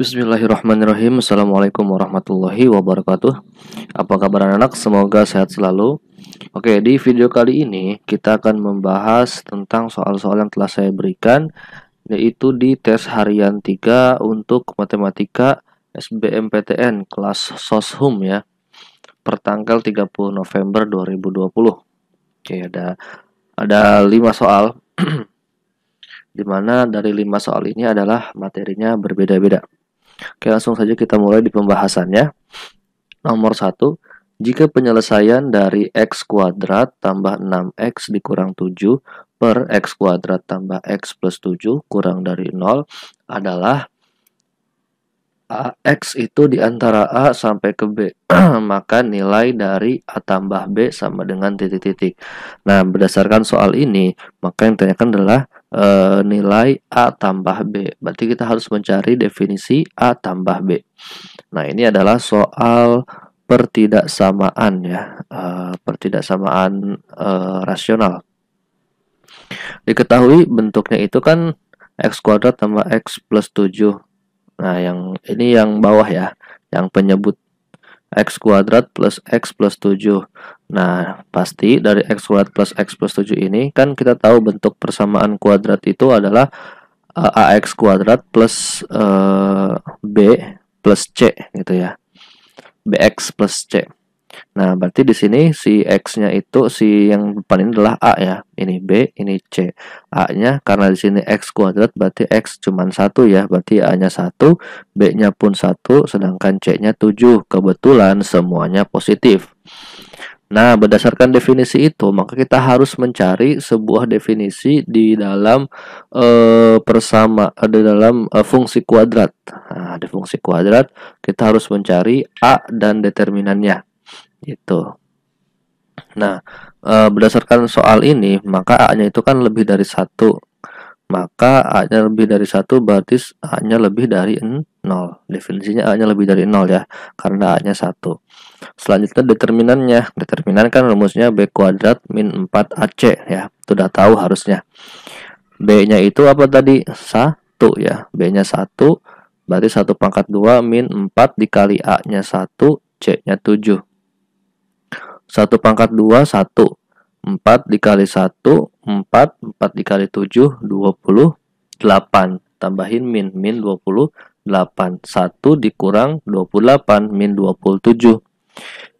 Bismillahirrahmanirrahim. Assalamualaikum warahmatullahi wabarakatuh. Apa kabar anak-anak? Semoga sehat selalu. Oke, di video kali ini kita akan membahas tentang soal-soal yang telah saya berikan, yaitu di tes harian 3 untuk matematika SBMPTN kelas Soshum ya, pertanggal 30 November 2020. Oke, ada 5 soal. Dimana dari 5 soal ini adalah materinya berbeda-beda. Oke, langsung saja kita mulai di pembahasannya. Nomor 1, jika penyelesaian dari x kuadrat tambah 6x dikurang 7 per x kuadrat tambah x plus 7 kurang dari 0 adalah x itu di antara A sampai ke B, maka nilai dari A tambah B sama dengan titik-titik. Nah, berdasarkan soal ini, maka yang ditanyakan adalah nilai A tambah B. Berarti kita harus mencari definisi A tambah B. Nah, ini adalah soal pertidaksamaan ya, pertidaksamaan rasional. Diketahui bentuknya itu kan x kuadrat tambah x plus 7. Nah, ini yang bawah ya, yang penyebut x kuadrat plus x plus 7. Nah, pasti dari x kuadrat plus x plus 7 ini kan kita tahu bentuk persamaan kuadrat itu adalah ax kuadrat plus b plus c gitu ya. Bx plus c. Nah, berarti di sini si x-nya itu yang depan ini adalah a ya. Ini b, ini c. A-nya karena di sini x kuadrat berarti x cuma 1 ya. Berarti a-nya 1, b-nya pun 1, sedangkan c-nya 7. Kebetulan semuanya positif. Nah, berdasarkan definisi itu, maka kita harus mencari sebuah definisi di dalam fungsi kuadrat. Nah, di fungsi kuadrat kita harus mencari a dan determinannya. Gitu. Nah, berdasarkan soal ini, maka a-nya itu kan lebih dari 1. Maka a-nya lebih dari 1 berarti a-nya lebih dari 0. Definisinya a-nya lebih dari 0 ya, karena a-nya 1. Selanjutnya determinannya. Determinan kan rumusnya b kuadrat min 4ac ya. Sudah tahu harusnya. B-nya itu apa tadi? 1 ya. B-nya 1 berarti 1 pangkat 2 min 4 dikali a-nya 1, c-nya 7. 1 pangkat 2, 1. 4 dikali 1, 4. 4 dikali 7, 28. Tambahin min 28. 1 dikurang 28, min 27.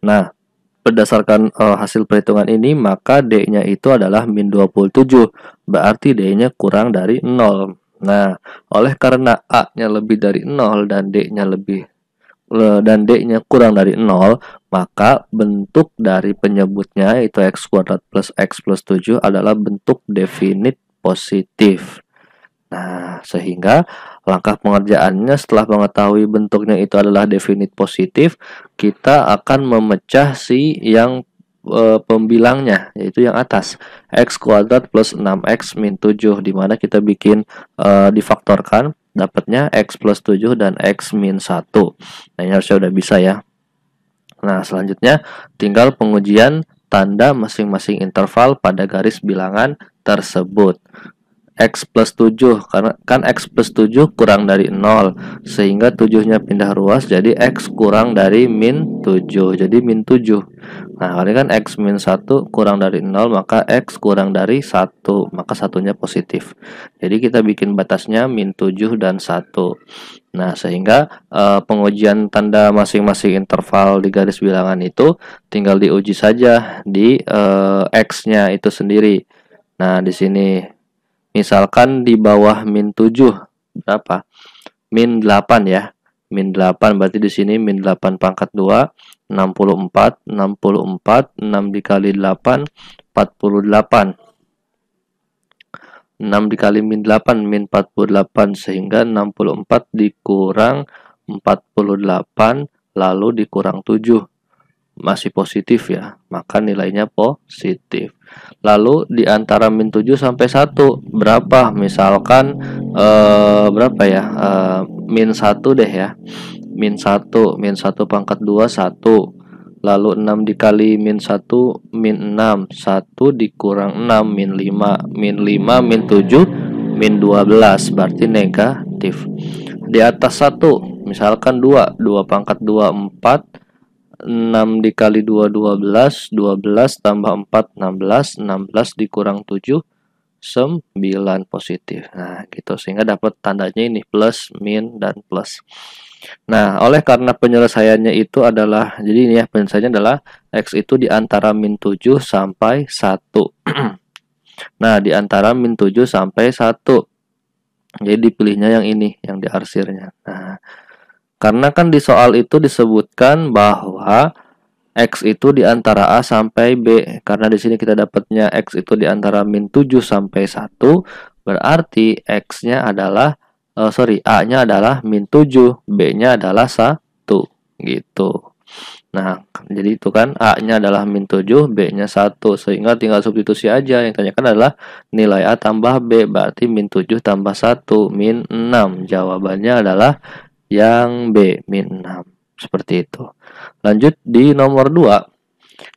Nah, berdasarkan hasil perhitungan ini, maka D-nya itu adalah min 27. Berarti D-nya kurang dari 0. Nah, oleh karena A-nya lebih dari 0 dan D-nya kurang dari 0, maka bentuk dari penyebutnya itu x kuadrat plus x plus 7 adalah bentuk definit positif. Nah, sehingga langkah pengerjaannya setelah mengetahui bentuknya itu adalah definit positif, kita akan memecah si yang pembilangnya, yaitu yang atas, x kuadrat plus 6x min 7, dimana kita bikin difaktorkan, dapatnya x plus 7 dan x min 1. Nah, ini harusnya udah bisa ya. Nah, selanjutnya tinggal pengujian tanda masing-masing interval pada garis bilangan tersebut. X plus 7, karena kan X plus 7 kurang dari 0, sehingga 7-nya pindah ruas jadi X kurang dari min 7, jadi min 7. Nah, ini kan X min 1 kurang dari 0, maka X kurang dari 1, maka satunya positif. Jadi kita bikin batasnya min 7 dan 1. Nah, sehingga pengujian tanda masing-masing interval di garis bilangan itu tinggal diuji saja di X-nya itu sendiri. Nah, di sini misalkan di bawah min 7 berapa? Min 8 ya. Min 8 berarti di sini min 8 pangkat 2 64. 64 6 dikali 8 48. 6 dikali min 8 min 48, sehingga 64 dikurang 48 lalu dikurang 7. Masih positif ya, maka nilainya positif. Lalu di antara min 7 sampai 1 berapa? Misalkan berapa ya? Min 1 deh ya. Min 1 pangkat 2 1. Lalu 6 dikali min 1 min 6. 1 dikurang 6 min 5. Min 5 min 7 min 12, berarti negatif. Di atas 1 Misalkan 2 pangkat 2 4, 6 dikali 2 12, 12 tambah 4 16, 16 dikurang 7 9 positif. Nah, gitu sehingga dapat tandanya ini plus, min, dan plus. Nah, oleh karena penyelesaiannya itu adalah, jadi ini ya, penyelesaiannya adalah X itu di antara min 7 sampai 1. Nah, di antara min 7 sampai 1. Jadi dipilihnya yang ini, yang diarsirnya. Nah, karena kan di soal itu disebutkan bahwa X itu di antara A sampai B. Karena di sini kita dapatnya X itu di antara min 7 sampai 1, berarti X-nya adalah A-nya adalah min 7, B-nya adalah 1 gitu. Nah, jadi itu kan A-nya adalah min 7, B-nya 1, sehingga tinggal substitusi aja. Yang ditanyakan adalah nilai A tambah B, berarti min 7 tambah 1, min 6. Jawabannya adalah yang B, min 6. Seperti itu. Lanjut di nomor 2.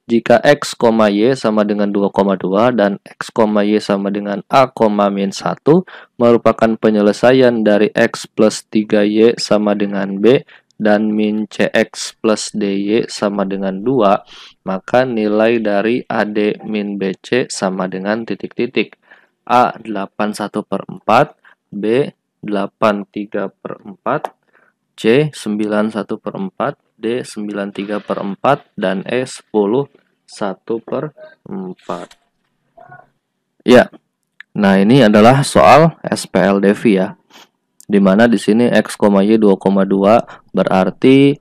Jika X, Y sama dengan 2,2 dan X, Y sama dengan A, min 1 merupakan penyelesaian dari X plus 3Y sama dengan B dan min CX plus DY sama dengan 2, maka nilai dari AD min BC sama dengan titik-titik. A 81/4, B 83/4, C 91/4, D 93/4, dan E 1/4. Ya, nah ini adalah soal SPLDV ya. Dimana di sini X, Y 2,2 berarti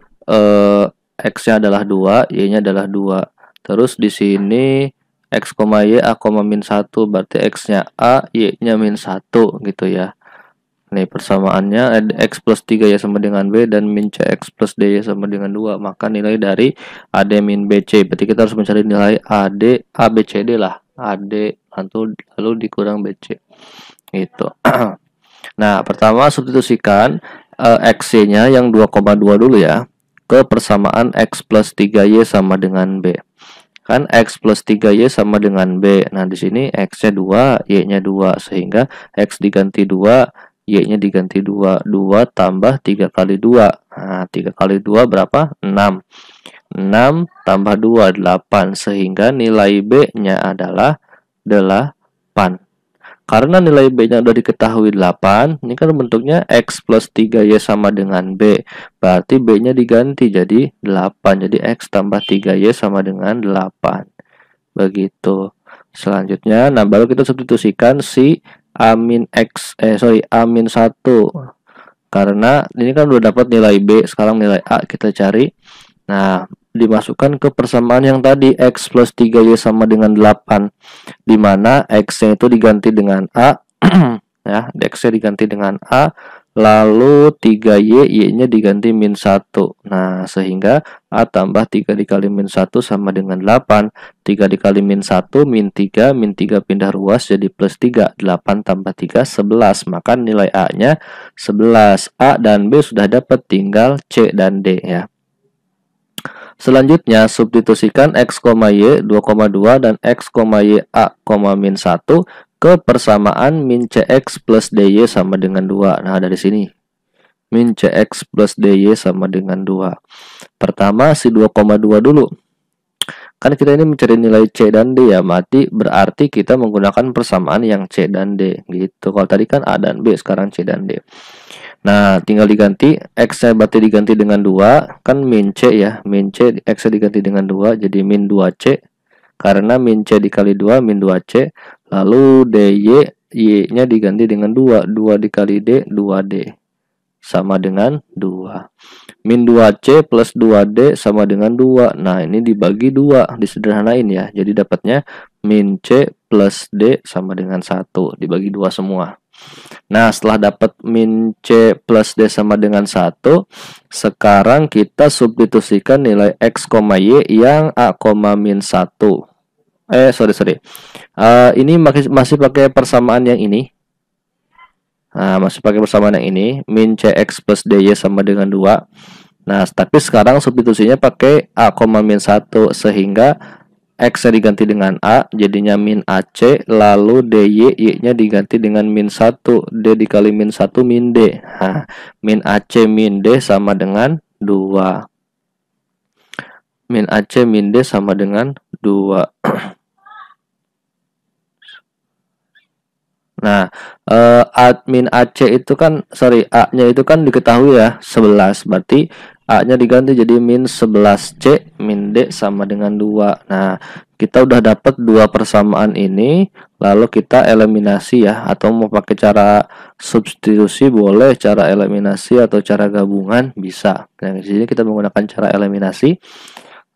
X-nya adalah 2, Y-nya adalah 2. Terus di sini X, Y A, min 1 berarti X-nya A, Y-nya min 1 gitu ya. Nih persamaannya X plus 3 ya sama dengan B dan min CX plus D ya sama dengan 2. Maka nilai dari AD min BC. Berarti kita harus mencari nilai AD, ABCD lah. AD lalu dikurang BC. Gitu. Nah, pertama substitusikan XC-nya yang 2,2 dulu ya ke persamaan X plus 3Y sama dengan B. Kan X plus 3Y sama dengan B. Nah, di sini X-nya 2, Y-nya 2 sehingga X diganti 2, Y-nya diganti 2. 2 tambah 3 kali 2. Nah, 3 kali 2 berapa? 6. 6 tambah 2, 8. Sehingga nilai B-nya adalah 8. Karena nilai B-nya udah diketahui 8, ini kan bentuknya X plus 3Y sama dengan B. Berarti B-nya diganti jadi 8. Jadi X tambah 3Y sama dengan 8. Begitu. Selanjutnya, nah baru kita substitusikan si A-1. Karena ini kan udah dapat nilai B, sekarang nilai A kita cari. Nah, dimasukkan ke persamaan yang tadi X plus 3Y sama dengan 8, dimana X-nya itu diganti dengan A ya, X-nya diganti dengan A, lalu 3Y, Y-nya diganti min 1. Nah, sehingga A tambah 3 dikali min 1 sama dengan 8. 3 dikali min 1, min 3, min 3 pindah ruas jadi plus 3. 8 tambah 3, 11. Maka nilai A-nya 11. A dan B sudah dapat, tinggal C dan D ya. Selanjutnya, substitusikan X, Y 2,2 dan X, Y A, min 1 ke persamaan min CX plus DY sama dengan 2. Nah, dari sini min CX plus DY sama dengan 2. Pertama, si 2,2 dulu. Kan kita ini mencari nilai C dan D ya, berarti kita menggunakan persamaan yang C dan D gitu. Kalau tadi kan A dan B, sekarang C dan D. Nah, tinggal diganti, X-nya berarti diganti dengan 2, kan min C ya, min C, X-nya diganti dengan 2, jadi min 2C, karena min C dikali 2, min 2C, lalu DY, Y-nya diganti dengan 2, 2 dikali D, 2D, sama dengan 2. Min 2C plus 2D sama dengan 2, nah ini dibagi 2, disederhanain ya, jadi dapatnya min C plus D sama dengan 1, dibagi 2 semua. Nah, setelah dapat min C plus D sama dengan 1, sekarang kita substitusikan nilai X, Y yang A, min 1. Ini masih pakai persamaan yang ini. Nah, masih pakai persamaan yang ini, min CX plus DY sama dengan 2. Nah, tapi sekarang substitusinya pakai A, min 1, sehingga X nya diganti dengan A, jadinya min AC, lalu DY, Y-nya diganti dengan min 1, D dikali min 1 min D. Nah, min AC min D sama dengan 2. Min AC min D sama dengan 2. Nah, min AC itu kan, A-nya itu kan diketahui ya, 11. Berarti A-nya diganti jadi min 11C, min D sama dengan 2. Nah, kita udah dapat dua persamaan ini, lalu kita eliminasi ya, atau mau pakai cara substitusi boleh, cara eliminasi atau cara gabungan bisa. Nah, di sini kita menggunakan cara eliminasi.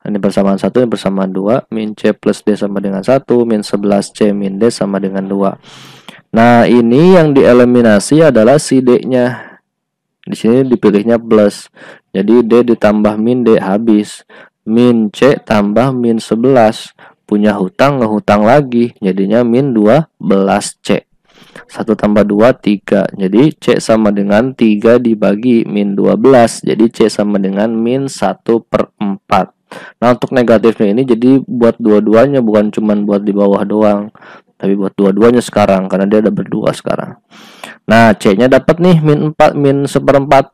Ini persamaan 1, ini persamaan 2, min C plus D sama dengan 1, min 11C min D sama dengan 2. Nah, ini yang dieliminasi adalah si D-nya. Di sini dipilihnya plus. Jadi D ditambah min D habis. Min C tambah min 11. Punya hutang, ngehutang lagi. Jadinya min 12C. 1 tambah 2, 3. Jadi C sama dengan 3 dibagi min 12. Jadi C sama dengan min 1/4. Nah, untuk negatifnya ini jadi buat dua-duanya, bukan cuma buat di bawah doang, tapi buat dua-duanya sekarang karena dia ada berdua sekarang. Nah, C-nya dapat nih min 4, min 1/4.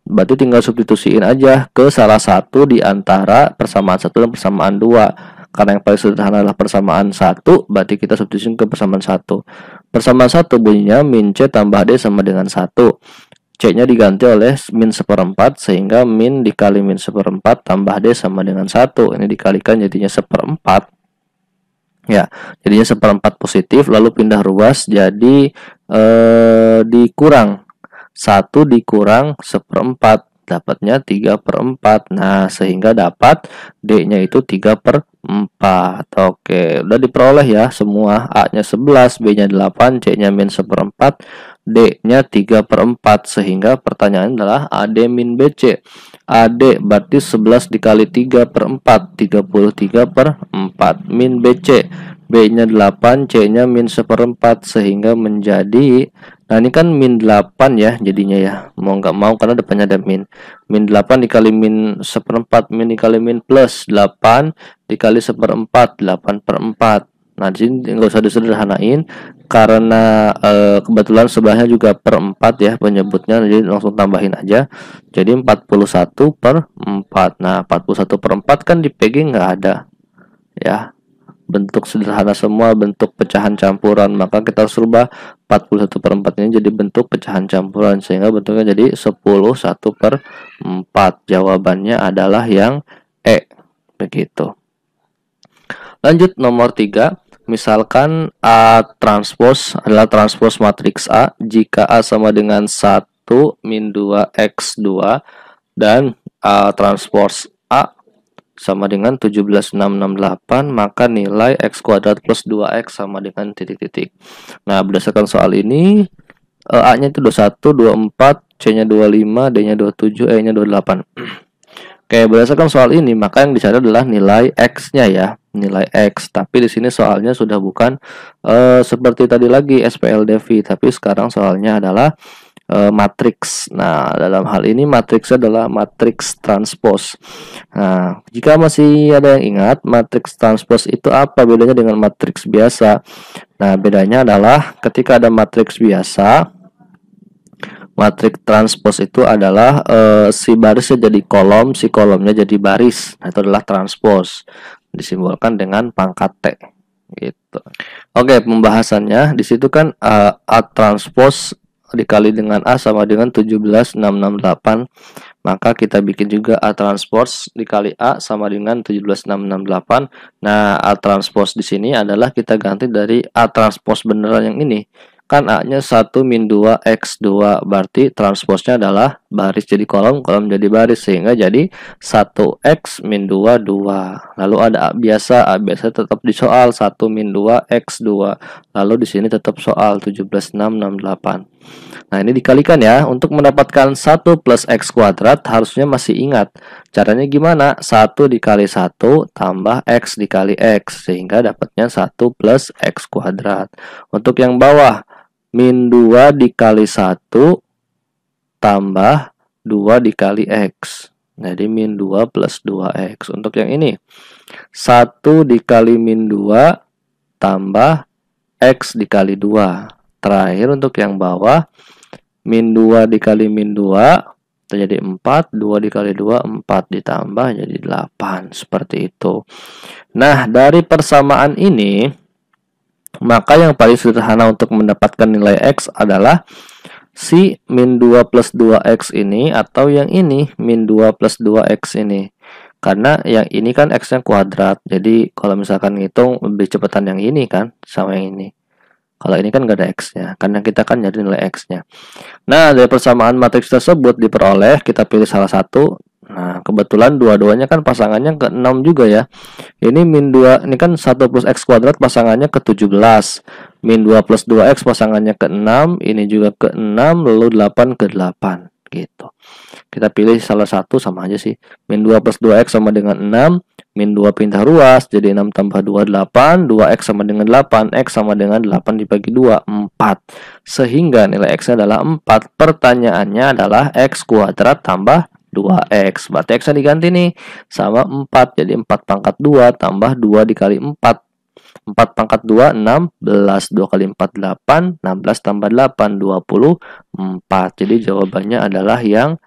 Berarti tinggal substitusiin aja ke salah satu di antara persamaan 1 dan persamaan 2. Karena yang paling sederhana adalah persamaan 1, berarti kita substitusiin ke persamaan 1. Persamaan 1 bunyinya min C tambah D sama dengan 1. C-nya diganti oleh min 1/4, sehingga min dikali min 1/4 tambah D sama dengan 1. Ini dikalikan jadinya 1/4. Ya, jadinya 1/4 positif, lalu pindah ruas jadi dikurang 1 dikurang 1/4, dapatnya 3/4. Nah, sehingga dapat D-nya itu 3/4. Oke, udah diperoleh ya semua. A-nya 11, B-nya 8, C-nya min 1/4, D-nya 3/4. Sehingga pertanyaan adalah AD min BC. AD berarti 11 dikali 3/4, 33/4. Min BC, B-nya 8, C-nya min 1/4, sehingga menjadi, nah ini kan min 8 ya jadinya ya, mau nggak mau karena depannya ada min. Min 8 dikali min 1/4, min dikali min plus 8 dikali 1/4, 8/4. Nah, di sini nggak usah disederhanain karena kebetulan sebelahnya juga per 4 ya penyebutnya, jadi langsung tambahin aja. Jadi 41/4. Nah, 41/4 kan di PG nggak ada ya. Bentuk sederhana semua, bentuk pecahan campuran, maka kita harus rubah 41/4 ini jadi bentuk pecahan campuran, sehingga bentuknya jadi 10/1/4. Jawabannya adalah yang E. Begitu. Lanjut nomor 3. Misalkan A transpose adalah transpose matriks A jika A sama dengan 1 min 2x2 dan A transpose A sama dengan 17,668, maka nilai x kuadrat plus 2x sama dengan titik-titik. Nah, berdasarkan soal ini A-nya itu 21, 24, C-nya 25, D-nya 27, E-nya 28. Oke, berdasarkan soal ini, maka yang dicari adalah nilai X-nya ya, nilai X. Tapi di sini soalnya sudah bukan seperti tadi lagi SPLDV, tapi sekarang soalnya adalah matriks. Nah, dalam hal ini matriks adalah matriks transpose. Nah, jika masih ada yang ingat, matriks transpose itu apa bedanya dengan matriks biasa? Nah, bedanya adalah ketika ada matriks biasa, matriks transpose itu adalah si barisnya jadi kolom, si kolomnya jadi baris. Nah, itu adalah transpose. Disimbolkan dengan pangkat T. Gitu. Oke, pembahasannya di situ kan A transpose dikali dengan A sama dengan 17,668. Maka kita bikin juga A transpose dikali A sama dengan 17,668. Nah, A transpose di sini adalah kita ganti dari A transpose beneran yang ini. Kan A-nya 1 min 2x2, berarti transposnya adalah baris jadi kolom, kolom jadi baris, sehingga jadi 1x min 2, 2. Lalu ada A biasa tetap di soal 1 min 2x2. Lalu di sini tetap soal 17,668. Nah, ini dikalikan ya. Untuk mendapatkan 1 plus x kuadrat harusnya masih ingat caranya gimana. 1 dikali 1 tambah x dikali x, sehingga dapatnya 1 plus x kuadrat. Untuk yang bawah, min 2 dikali 1 tambah 2 dikali x. Jadi min 2 plus 2x. Untuk yang ini 1 dikali min 2 tambah x dikali 2. Terakhir untuk yang bawah min 2 dikali min 2 jadi 4, 2 dikali 2 4 ditambah jadi 8. Seperti itu. Nah, dari persamaan ini maka yang paling sederhana untuk mendapatkan nilai x adalah si min 2 plus 2x ini atau yang ini min 2 plus 2x ini. Karena yang ini kan x-nya kuadrat. Jadi kalau misalkan ngitung lebih cepatan yang ini kan sama yang ini. Kalau ini kan nggak ada x-nya, karena kita kan nyari nilai x-nya. Nah, dari persamaan matriks tersebut diperoleh, kita pilih salah satu. Nah, kebetulan dua-duanya kan pasangannya ke 6 juga ya. Ini min 2, ini kan 1 plus x kuadrat pasangannya ke 17. Min 2 plus 2x pasangannya ke 6, ini juga ke 6, lalu 8 ke 8 gitu. Kita pilih salah satu, sama aja sih. Min 2 plus 2x sama dengan 6. Min 2 pindah ruas, jadi 6 tambah 2, 8. 2x sama dengan 8. X sama dengan 8 dibagi 2, 4. Sehingga nilai x-nya adalah 4. Pertanyaannya adalah x kuadrat tambah 2x. Berarti x-nya diganti nih. Sama 4. Jadi 4 pangkat 2 tambah 2 dikali 4. 4 pangkat 2, 16. 2 kali 4, 8. 16 tambah 8, 24. Jadi jawabannya adalah yang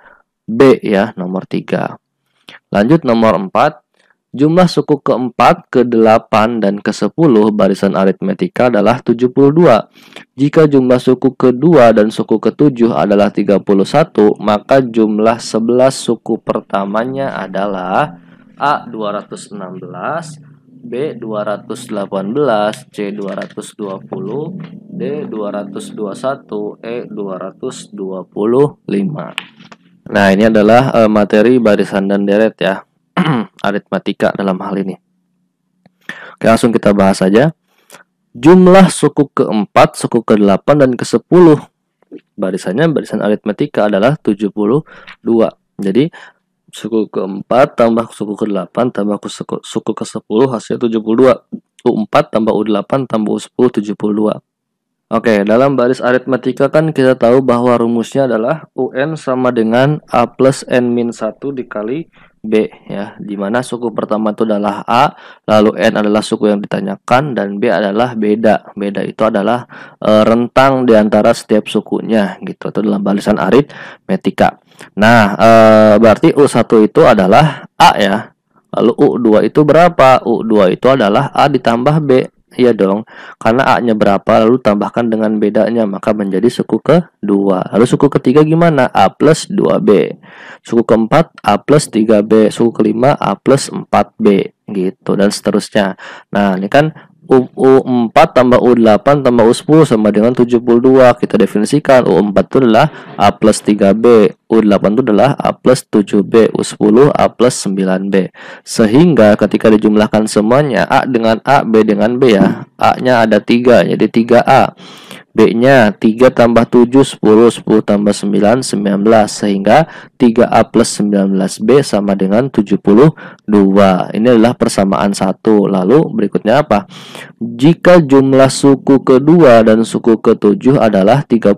B ya, nomor 3. Lanjut nomor 4. Jumlah suku ke-4, ke-8, dan ke-10 barisan aritmetika adalah 72. Jika jumlah suku ke-2 dan suku ke-7 adalah 31, maka jumlah 11 suku pertamanya adalah A. 216, B. 218, C. 220, D. 221, E. 225. Nah, ini adalah materi barisan dan deret ya. Aritmatika dalam hal ini. Oke, langsung kita bahas saja. Jumlah suku ke-4, suku ke-8, dan ke-10 barisannya barisan aritmatika adalah 72. Jadi suku ke-4 tambah suku ke-8 tambah suku ke-10 hasilnya 72. U4 tambah U8 tambah U10 72. Oke, dalam baris aritmatika kan kita tahu bahwa rumusnya adalah UN sama dengan A plus N min 1 dikali B ya, dimana suku pertama itu adalah A, lalu N adalah suku yang ditanyakan, dan B adalah beda. Beda itu adalah rentang diantara setiap sukunya gitu, itu dalam barisan aritmetika. Nah, berarti U1 itu adalah A ya, lalu U2 itu berapa? U2 itu adalah A ditambah B. Iya dong, karena A-nya berapa lalu tambahkan dengan bedanya, maka menjadi suku ke-2. Lalu suku ketiga gimana? A plus 2B. Suku keempat A plus 3B. Suku kelima A plus 4B. Gitu, dan seterusnya. Nah, ini kan U4 tambah U8 tambah U10 sama dengan 72. Kita definisikan U4 itu adalah A plus 3B, U8 itu adalah A plus 7B, U10 A plus 9B. Sehingga ketika dijumlahkan semuanya, A dengan A, B dengan B ya, A-nya ada 3, jadi 3A. B-nya 3 tambah 7, 10, 10 tambah 9, 19. Sehingga 3A plus 19B sama dengan 72. Ini adalah persamaan 1. Lalu berikutnya apa? Jika jumlah suku kedua dan suku ke-7 adalah 31.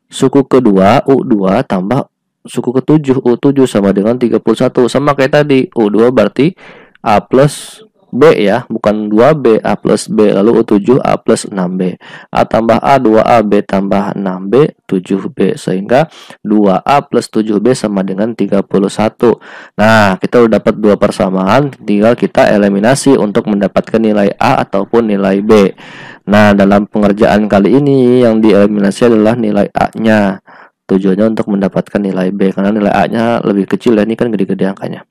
Suku kedua U2 tambah suku ke-7 U7 sama dengan 31. Sama kayak tadi, U2 berarti A plus B ya, bukan 2B, A plus B, lalu U7 A plus 6B. A tambah A, 2A, B tambah 6B, 7B. Sehingga 2A plus 7B sama dengan 31. Nah, kita udah dapat dua persamaan, tinggal kita eliminasi untuk mendapatkan nilai A ataupun nilai B. Nah, dalam pengerjaan kali ini yang dieliminasi adalah nilai A-nya. Tujuannya untuk mendapatkan nilai B, karena nilai A-nya lebih kecil ya, ini kan gede-gede angkanya.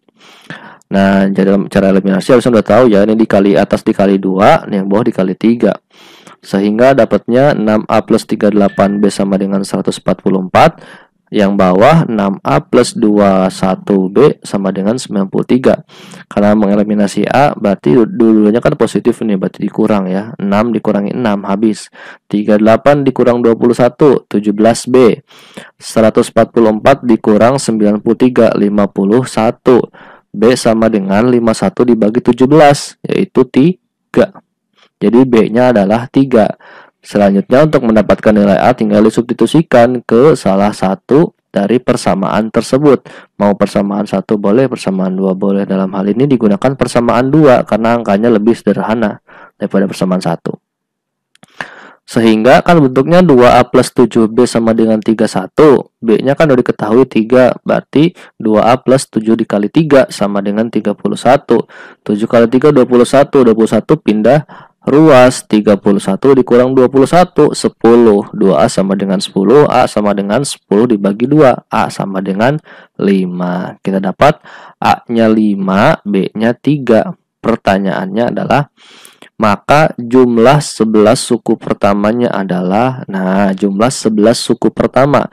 Nah, jadi cara eliminasi harusnya udah tahu ya, ini dikali atas dikali 2, yang bawah dikali 3. Sehingga dapatnya 6A plus 38B sama dengan 144. Yang bawah 6A plus 21B sama dengan 93. Karena mengeliminasi A berarti dulunya kan positif nih, berarti dikurang ya. 6 dikurangi 6 habis. 38 dikurang 21, 17B. 144 dikurang 93, 51. B sama dengan 51 dibagi 17, yaitu 3. Jadi B-nya adalah 3. Selanjutnya untuk mendapatkan nilai A tinggal disubstitusikan ke salah satu dari persamaan tersebut. Mau persamaan 1 boleh, persamaan 2 boleh. Dalam hal ini digunakan persamaan 2 karena angkanya lebih sederhana daripada persamaan 1. Sehingga kan bentuknya 2A plus 7B sama dengan 31. B-nya kan udah diketahui 3. Berarti 2A plus 7 dikali 3 sama dengan 31. 7 kali 3 21. 21 pindah ruas. 31 dikurang 21. 10. 2A sama dengan 10. A sama dengan 10 dibagi 2. A sama dengan 5. Kita dapat A-nya 5, B-nya 3. Pertanyaannya adalah, maka jumlah 11 suku pertamanya adalah, nah jumlah 11 suku pertama.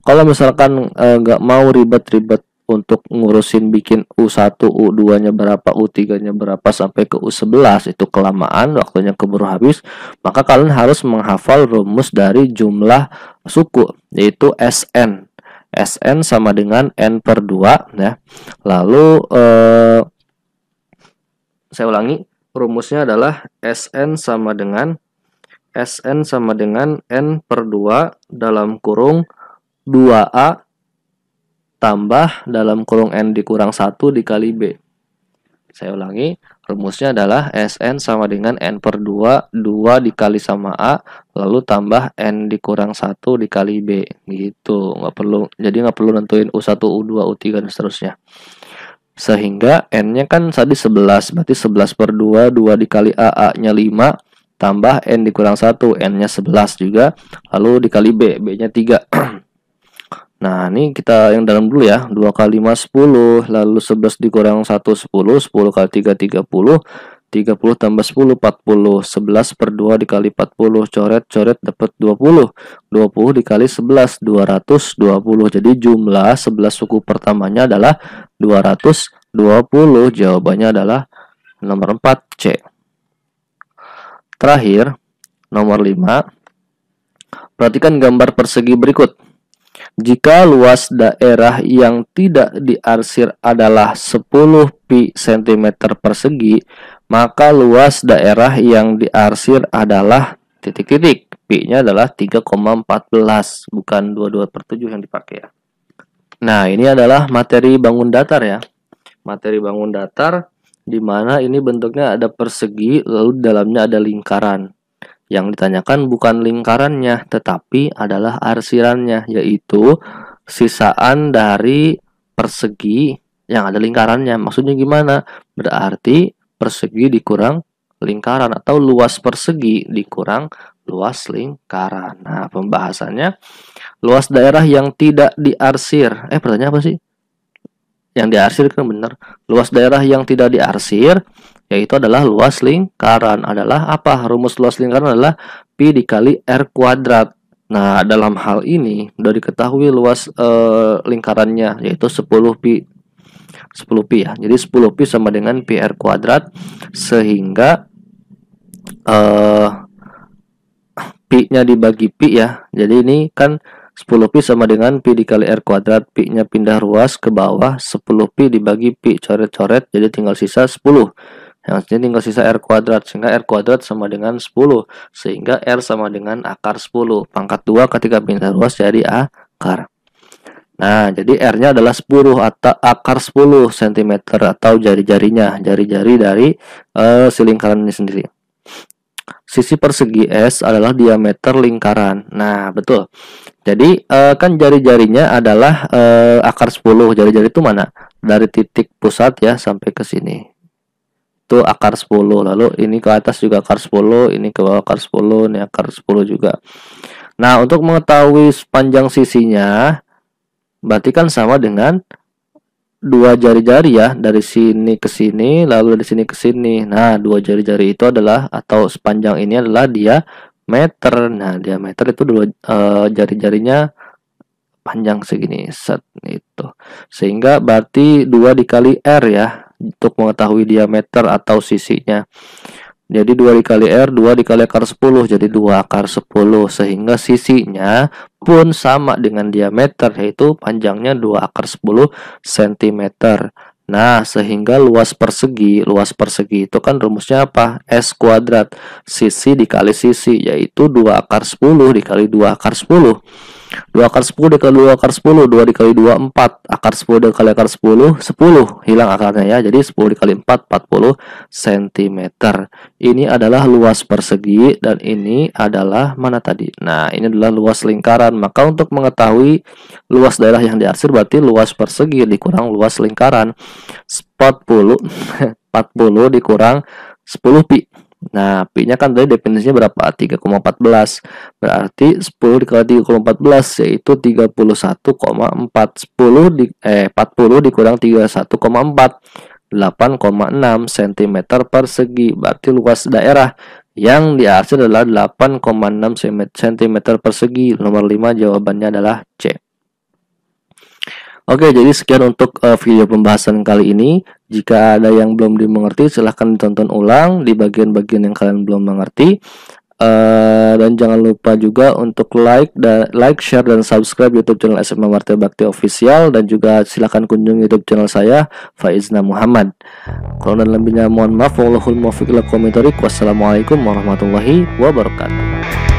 Kalau misalkan nggak mau ribet-ribet untuk ngurusin bikin U1, U2 nya berapa, U3 nya berapa sampai ke U11, itu kelamaan, waktunya keburu habis, maka kalian harus menghafal rumus dari jumlah suku, yaitu SN. SN sama dengan N per 2 ya. Lalu saya ulangi, rumusnya adalah SN sama dengan N per 2 dalam kurung 2A tambah dalam kurung N dikurang 1 dikali B. Saya ulangi, rumusnya adalah SN sama dengan N per 2, 2 dikali sama A, lalu tambah N dikurang 1 dikali B. Gitu, jadi nggak perlu nentuin U1, U2, U3, dan seterusnya. Sehingga N-nya kan tadi 11, berarti 11 per 2, 2 dikali A, A-nya 5, tambah N dikurang 1, N-nya 11 juga, lalu dikali B, B-nya 3. Nah, ini kita yang dalam dulu ya, 2 kali 5, 10, lalu 11 dikurang 1, 10, 10 kali 3, 30, 30 tambah 10, 40, 11 per 2 dikali 40, coret-coret dapat 20, 20 dikali 11, 220, jadi jumlah 11 suku pertamanya adalah 220, jawabannya adalah nomor 4 C. Terakhir, nomor 5, perhatikan gambar persegi berikut. Jika luas daerah yang tidak diarsir adalah 10 pi cm persegi, maka luas daerah yang diarsir adalah titik-titik. Pi-nya adalah 3,14, bukan 22/7 yang dipakai ya. Nah, ini adalah materi bangun datar ya. Materi bangun datar di mana ini bentuknya ada persegi, lalu di dalamnya ada lingkaran. Yang ditanyakan bukan lingkarannya, tetapi adalah arsirannya, yaitu sisaan dari persegi yang ada lingkarannya. Maksudnya gimana? Berarti persegi dikurang lingkaran, atau luas persegi dikurang luas lingkaran. Nah, pembahasannya, luas daerah yang tidak diarsir. Pertanyaan apa sih? Yang diarsir kan benar. Luas daerah yang tidak diarsir yaitu adalah luas lingkaran. Adalah apa? Rumus luas lingkaran adalah pi dikali r kuadrat. Nah, dalam hal ini sudah diketahui luas lingkarannya yaitu 10 pi. 10 pi ya. Jadi 10 pi sama dengan pi r kuadrat, sehingga pi-nya dibagi pi ya. Jadi ini kan 10 pi sama dengan pi dikali r kuadrat, pi-nya pindah ruas ke bawah, 10 pi dibagi pi, coret-coret, jadi tinggal sisa 10. Yang sini tinggal sisa r kuadrat, sehingga r kuadrat sama dengan 10, sehingga r sama dengan akar 10. Pangkat 2 ketika pindah ruas jadi akar. Nah, jadi r-nya adalah 10 atau akar 10 cm atau jari-jarinya, jari-jari dari si lingkaran ini sendiri. Sisi persegi S adalah diameter lingkaran. Nah, betul. Jadi kan jari-jarinya adalah akar 10. Jari-jari itu mana? Dari titik pusat ya sampai ke sini. Itu akar 10. Lalu ini ke atas juga akar 10, ini ke bawah akar 10, ini akar 10 juga. Nah, untuk mengetahui panjang sisinya, berarti kan sama dengan dua jari-jari ya, dari sini ke sini, lalu dari sini ke sini. Nah, dua jari-jari itu adalah, atau sepanjang ini adalah diameter. Nah, diameter itu dua jari-jarinya panjang segini, set itu. Sehingga berarti 2 dikali R ya untuk mengetahui diameter atau sisinya. Jadi 2 dikali R, 2 dikali akar 10, jadi 2 akar 10. Sehingga sisinya pun sama dengan diameter, yaitu panjangnya 2 akar 10 cm. Nah, sehingga luas persegi itu kan rumusnya apa? S kuadrat, sisi dikali sisi, yaitu 2 akar 10 dikali 2 akar 10. 2 akar 10 dikali 2 akar 10, 2 dikali 2 4, akar 10 dikali akar 10 10, hilang akarnya ya. Jadi 10 dikali 4 40 cm. Ini adalah luas persegi dan ini adalah mana tadi? Nah, ini adalah luas lingkaran. Maka untuk mengetahui luas daerah yang diarsir berarti luas persegi dikurang luas lingkaran. 40 40 dikurang 10 pi. Nah, pi-nya kan tadi definisinya berapa? 3,14. Berarti 10 dikali 3,14 yaitu 31,4. 40 dikurang 31,4. 8,6 cm persegi. Berarti luas daerah yang diarsir adalah 8,6 cm persegi. Nomor 5 jawabannya adalah C. Oke, jadi sekian untuk video pembahasan kali ini. Jika ada yang belum dimengerti, silahkan ditonton ulang di bagian-bagian yang kalian belum mengerti. Dan jangan lupa juga untuk like, share, dan subscribe YouTube channel SMA Martia Bakti Official. Dan juga silahkan kunjungi YouTube channel saya, Faizna Muhammad. Kalau dan lebihnya mohon maaf. Wallahul muwaffiq ila aqwamit thoriq. Wassalamualaikum warahmatullahi wabarakatuh.